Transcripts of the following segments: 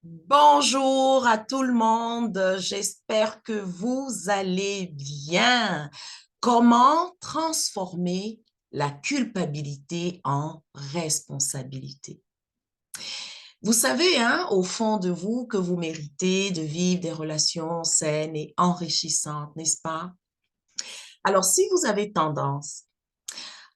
Bonjour à tout le monde, j'espère que vous allez bien. Comment transformer la culpabilité en responsabilité? Vous savez, hein, au fond de vous, que vous méritez de vivre des relations saines et enrichissantes, n'est-ce pas? Alors, si vous avez tendance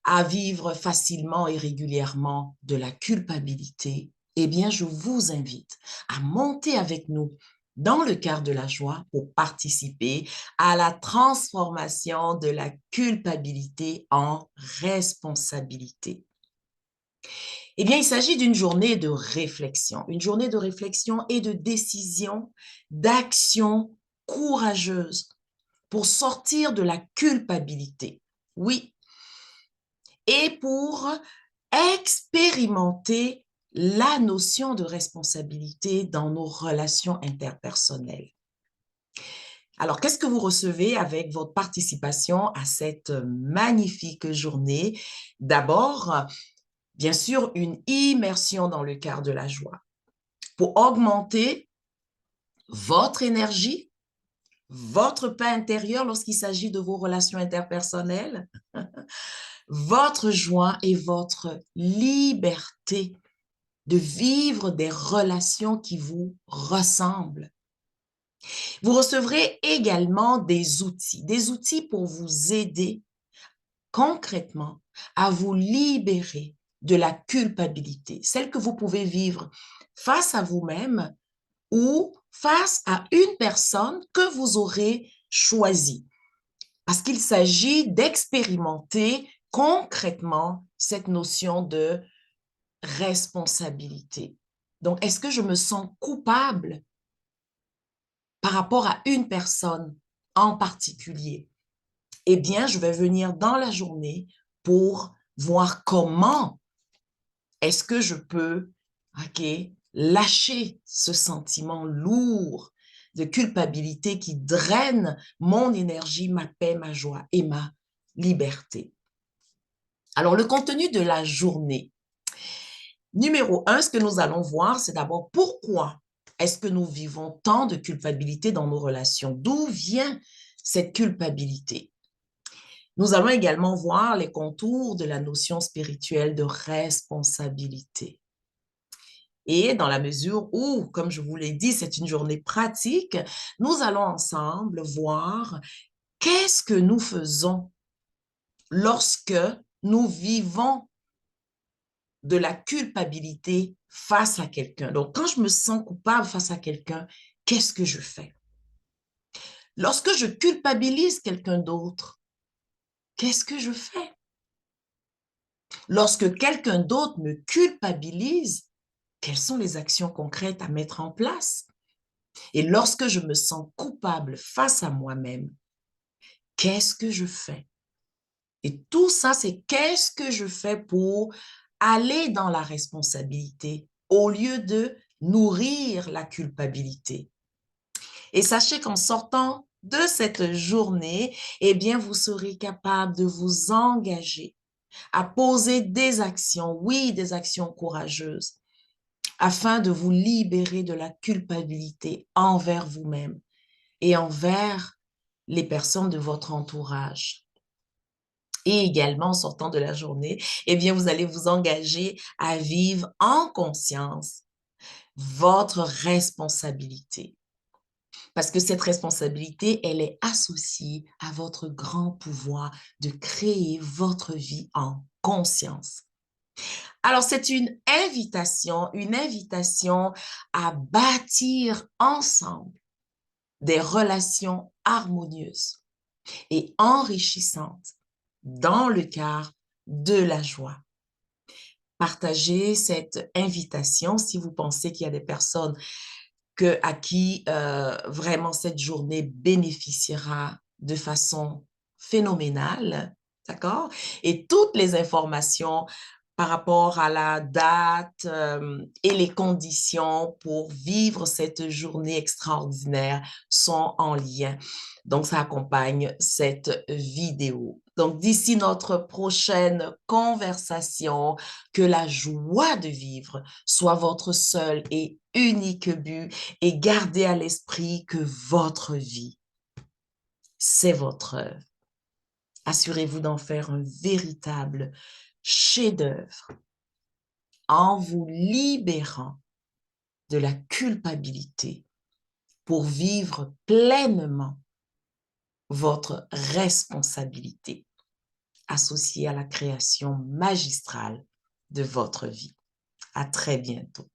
à vivre facilement et régulièrement de la culpabilité, eh bien, je vous invite à monter avec nous dans le quart de la joie pour participer à la transformation de la culpabilité en responsabilité. Eh bien, il s'agit d'une journée de réflexion, une journée de réflexion et de décision, d'action courageuse pour sortir de la culpabilité. Oui, et pour expérimenter la notion de responsabilité dans nos relations interpersonnelles. Alors, qu'est-ce que vous recevez avec votre participation à cette magnifique journée? D'abord, bien sûr, une immersion dans le quart de la joie pour augmenter votre énergie, votre paix intérieure lorsqu'il s'agit de vos relations interpersonnelles, votre joie et votre liberté de vivre des relations qui vous ressemblent. Vous recevrez également des outils pour vous aider concrètement à vous libérer de la culpabilité, celle que vous pouvez vivre face à vous-même ou face à une personne que vous aurez choisie. Parce qu'il s'agit d'expérimenter concrètement cette notion de responsabilité. Donc, est-ce que je me sens coupable par rapport à une personne en particulier? Eh bien, je vais venir dans la journée pour voir comment est-ce que je peux, OK, lâcher ce sentiment lourd de culpabilité qui draine mon énergie, ma paix, ma joie et ma liberté. Alors, le contenu de la journée. Numéro un, ce que nous allons voir, c'est d'abord pourquoi est-ce que nous vivons tant de culpabilité dans nos relations? D'où vient cette culpabilité? Nous allons également voir les contours de la notion spirituelle de responsabilité. Et dans la mesure où, comme je vous l'ai dit, c'est une journée pratique, nous allons ensemble voir qu'est-ce que nous faisons lorsque nous vivons de la culpabilité face à quelqu'un. Donc, quand je me sens coupable face à quelqu'un, qu'est-ce que je fais? Lorsque je culpabilise quelqu'un d'autre, qu'est-ce que je fais? Lorsque quelqu'un d'autre me culpabilise, quelles sont les actions concrètes à mettre en place? Et lorsque je me sens coupable face à moi-même, qu'est-ce que je fais? Et tout ça, c'est qu'est-ce que je fais pour aller dans la responsabilité au lieu de nourrir la culpabilité. Et sachez qu'en sortant de cette journée, eh bien, vous serez capable de vous engager à poser des actions, oui, des actions courageuses, afin de vous libérer de la culpabilité envers vous-même et envers les personnes de votre entourage. Et également, en sortant de la journée, eh bien, vous allez vous engager à vivre en conscience votre responsabilité. Parce que cette responsabilité, elle est associée à votre grand pouvoir de créer votre vie en conscience. Alors, c'est une invitation à bâtir ensemble des relations harmonieuses et enrichissantes dans le quart de la joie. Partagez cette invitation si vous pensez qu'il y a des personnes à qui vraiment cette journée bénéficiera de façon phénoménale, d'accord? Et toutes les informations par rapport à la date et les conditions pour vivre cette journée extraordinaire sont en lien. Donc, ça accompagne cette vidéo. Donc, d'ici notre prochaine conversation, que la joie de vivre soit votre seul et unique but et gardez à l'esprit que votre vie, c'est votre œuvre. Assurez-vous d'en faire un véritable chef-d'œuvre en vous libérant de la culpabilité pour vivre pleinement votre responsabilité associée à la création magistrale de votre vie. À très bientôt.